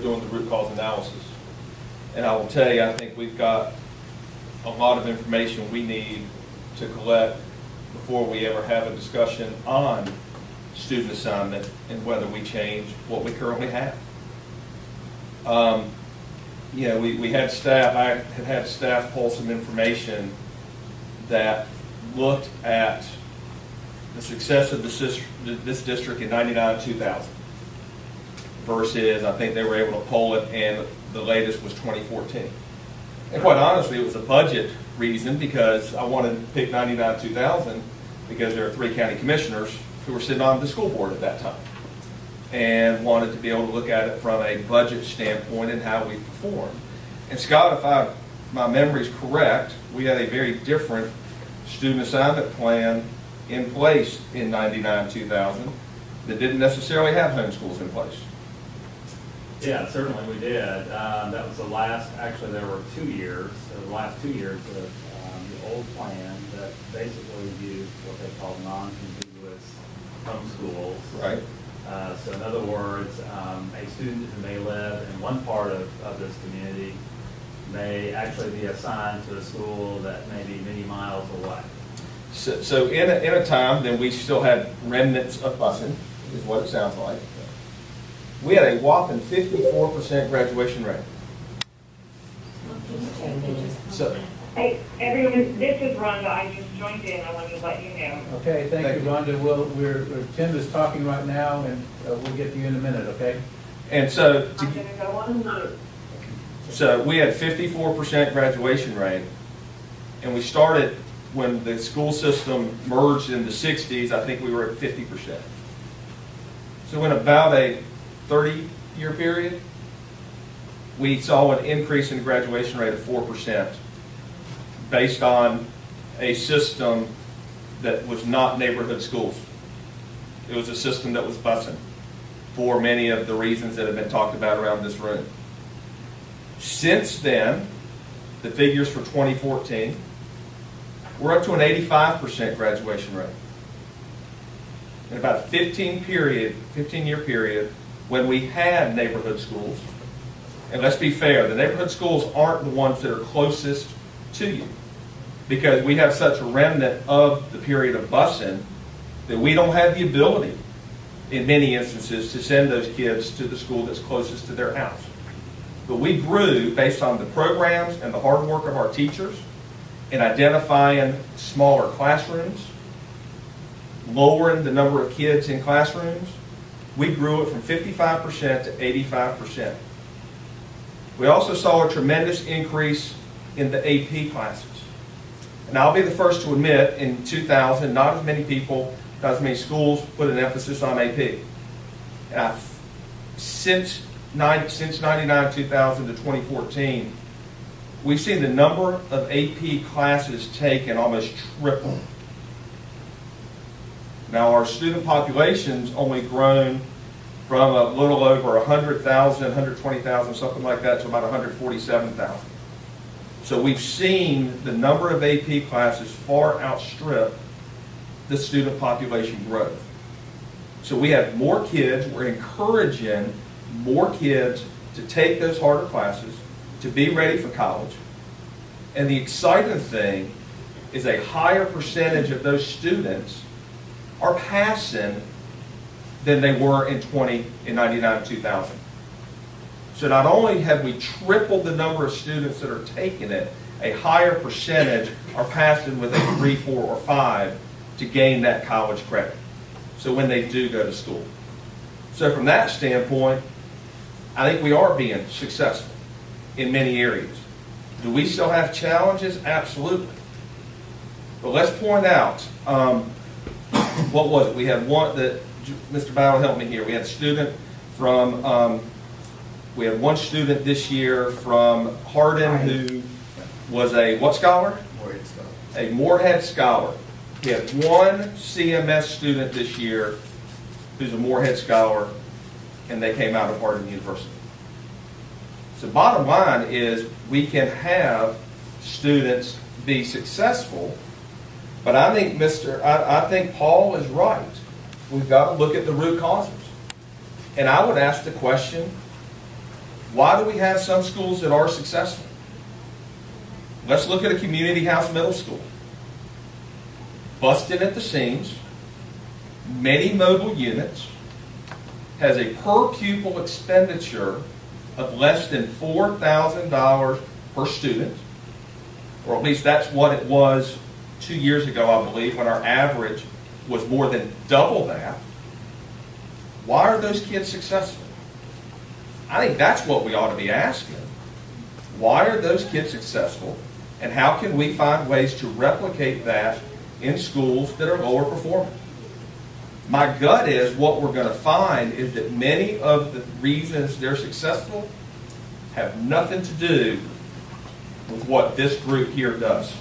doing the root cause analysis. And I will tell you, I think we've got a lot of information we need to collect before we ever have a discussion on student assignment and whether we change what we currently have. You know, we had staff, I had staff pull some information that looked at the success of this district in 99-2000 versus, I think they were able to poll it, and the latest was 2014. And quite honestly, it was a budget reason, because I wanted to pick 99-2000 because there are 3 county commissioners who were sitting on the school board at that time, and wanted to be able to look at it from a budget standpoint and how we performed. And Scott, if my memory is correct, we had a very different student assignment plan in place in 99-2000 that didn't necessarily have homeschools in place. Yeah, certainly we did. That was the last, actually there were 2 years, the last 2 years of the old plan that basically used what they called non-contiguous homeschools. Right. So in other words, a student who may live in one part of this community may actually be assigned to a school that may be many miles away. So in a time, then we still had remnants of busing, is what it sounds like. We had a whopping 54% graduation rate. So, hey, everyone, this is Rhonda. I just joined in. I wanted to let you know. Okay, thank you, Rhonda. Tim is talking right now, and we'll get to you in a minute, okay? And so, I'm going to go on mute. So we had 54% graduation rate, and we started when the school system merged in the 60s, I think we were at 50%. So in about a 30-year period, we saw an increase in the graduation rate of 4% based on a system that was not neighborhood schools. It was a system that was busing for many of the reasons that have been talked about around this room. Since then, the figures for 2014, we're up to an 85% graduation rate. In about a 15-year period, when we had neighborhood schools, and let's be fair, the neighborhood schools aren't the ones that are closest to you, because we have such a remnant of the period of busing that we don't have the ability, in many instances, to send those kids to the school that's closest to their house. But we grew based on the programs and the hard work of our teachers in identifying smaller classrooms, lowering the number of kids in classrooms. We grew it from 55% to 85%. We also saw a tremendous increase in the AP classes. And I'll be the first to admit, in 2000, not as many people, not as many schools put an emphasis on AP. Since 99-2000 to 2014, we've seen the number of AP classes taken almost triple. Now our student population's only grown from a little over 100,000, 120,000, something like that, to about 147,000. So we've seen the number of AP classes far outstrip the student population growth. So we have more kids. We're encouraging more kids to take those harder classes, to be ready for college. And the exciting thing is a higher percentage of those students are passing than they were in 99-2000. So not only have we tripled the number of students that are taking it, a higher percentage are passing with a 3, 4, or 5 to gain that college credit. So when they do go to school. So from that standpoint, I think we are being successful in many areas. Do we still have challenges? Absolutely. But let's point out, what was it? We had one that, Mr. Bauer helped me here. We had a student from, we had one student this year from Hardin who was a what scholar? Moorhead Scholar. A Moorhead Scholar. We had one CMS student this year who's a Moorhead Scholar, and they came out of Hardin University. So bottom line is we can have students be successful, but I think I think Paul is right. We've got to look at the root causes. And I would ask the question, Why do we have some schools that are successful? Let's look at a community house middle school. Busted at the seams, many mobile units, has a per pupil expenditure of less than $4,000 per student, or at least that's what it was 2 years ago, I believe, when our average was more than double that. Why are those kids successful? I think that's what we ought to be asking. Why are those kids successful, and how can we find ways to replicate that in schools that are lower performing? My gut is what we're going to find is that many of the reasons they're successful have nothing to do with what this group here does.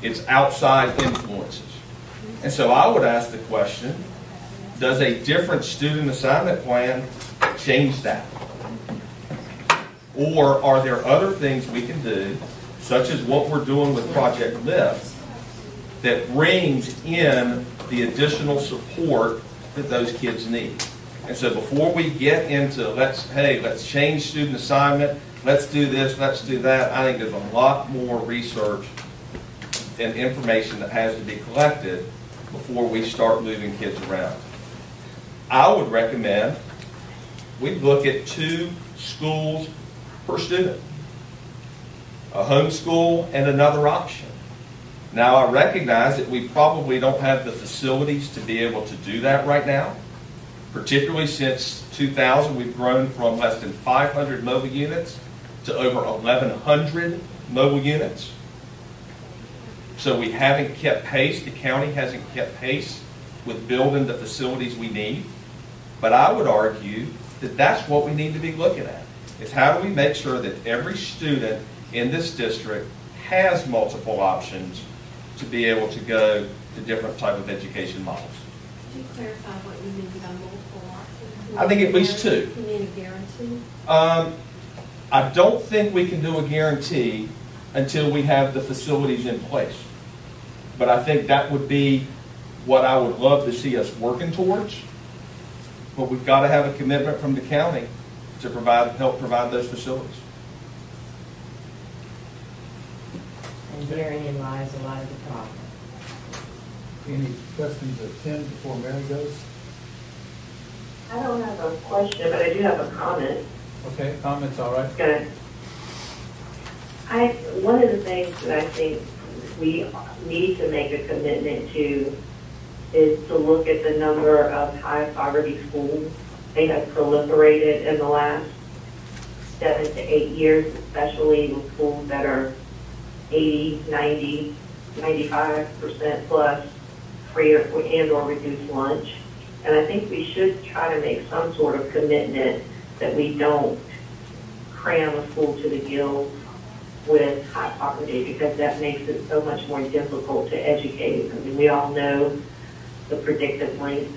It's outside influences. And so I would ask the question, does a different student assignment plan change that? Or are there other things we can do, such as what we're doing with Project Lift, that brings in the additional support that those kids need? And so before we get into let's change student assignment, let's do this, let's do that, I think there's a lot more research and information that has to be collected before we start moving kids around. I would recommend we look at 2 schools per student, a homeschool and another option. Now, I recognize that we probably don't have the facilities to be able to do that right now, particularly since 2000 we've grown from less than 500 mobile units to over 1,100 mobile units. So we haven't kept pace, the county hasn't kept pace with building the facilities we need. But I would argue that that's what we need to be looking at. Is how do we make sure that every student in this district has multiple options to be able to go to different type of education models. Could you clarify what you mean by multiple options? I think at least 2. You mean a guarantee? I don't think we can do a guarantee until we have the facilities in place. But I think that would be what I would love to see us working towards. But we've got to have a commitment from the county to help provide those facilities. And therein lies a lot of the problem. Any questions of Tim before Mary goes? I don't have a question, but I do have a comment. Okay, comments, all right. Good. One of the things that I think we need to make a commitment to is to look at the number of high poverty schools. They have proliferated in the last 7 to 8 years, especially with schools that are 80, 90, 95% plus free or reduced lunch. And I think we should try to make some sort of commitment that we don't cram a school to the gills with high poverty, because that makes it so much more difficult to educate. I mean, we all know the predictive link,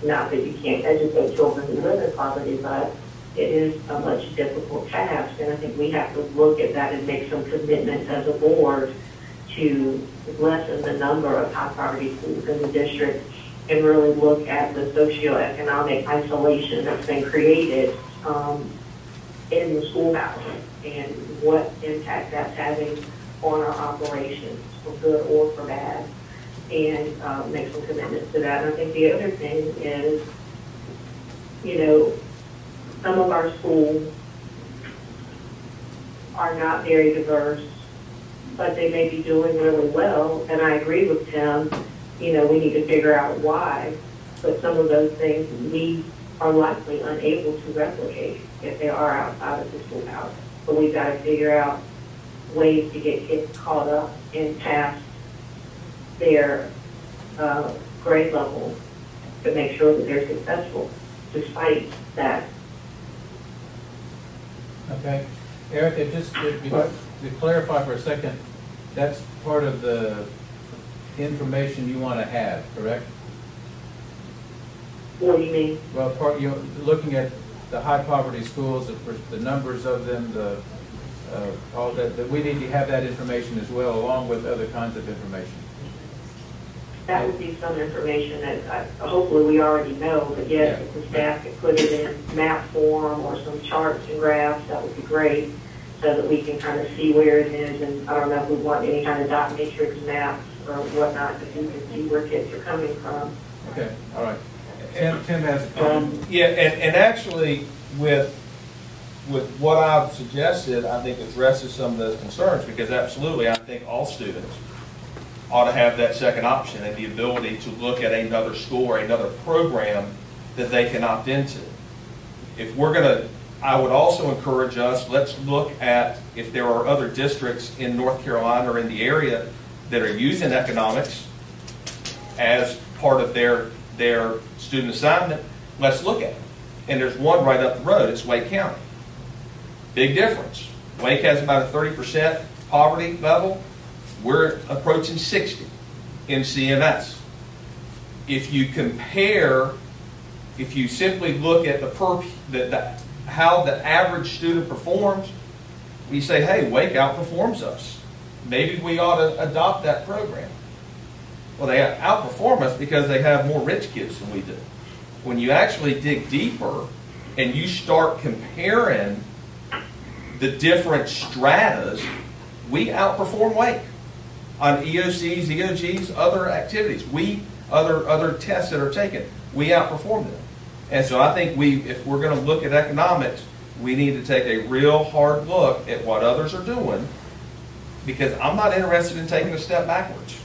not that you can't educate children who live in poverty, but it is a much difficult task. And I think we have to look at that and make some commitments as a board to lessen the number of high poverty schools in the district and really look at the socioeconomic isolation that's been created in the schoolhouse and what impact that's having on our operations, for good or for bad, and make some commitments to that. And I think the other thing is, you know, some of our schools are not very diverse, but they may be doing really well. And I agree with Tim, you know, we need to figure out why, but some of those things we are likely unable to replicate if they are outside of the schoolhouse. But we've got to figure out ways to get kids caught up and past their grade level to make sure that they're successful despite that. Okay. Erica, just to clarify for a second, that's part of the information you want to have, correct? What do you mean? Well, you're looking at the high poverty schools, the numbers of them, all that we need to have that information as well, along with other kinds of information. that would be some information that hopefully we already know, but yes, if the staff could put it in map form or some charts and graphs, that would be great, so that we can kind of see where it is. And I don't know if we want any kind of dot matrix maps or whatnot, but you can see where kids are coming from. Okay, all right. Tim has a problem. Yeah, and actually, with what I've suggested, I think addresses some of those concerns, because absolutely, I think all students ought to have that second option and the ability to look at another school or another program that they can opt into. If we're going to, I would also encourage us, let's look at if there are other districts in North Carolina or in the area that are using economics as part of their student assignment. Let's look at it. And there's one right up the road. It's Wake County. Big difference. Wake has about a 30% poverty level. We're approaching 60 in CMS. If you compare, if you simply look at how the average student performs, we say, hey, Wake outperforms us. Maybe we ought to adopt that program. Well, they outperform us because they have more rich kids than we do. When you actually dig deeper and you start comparing the different stratas, we outperform Wake on EOCs, EOGs, other activities. Other tests that are taken, we outperform them. And so I think if we're going to look at economics, we need to take a real hard look at what others are doing, because I'm not interested in taking a step backwards.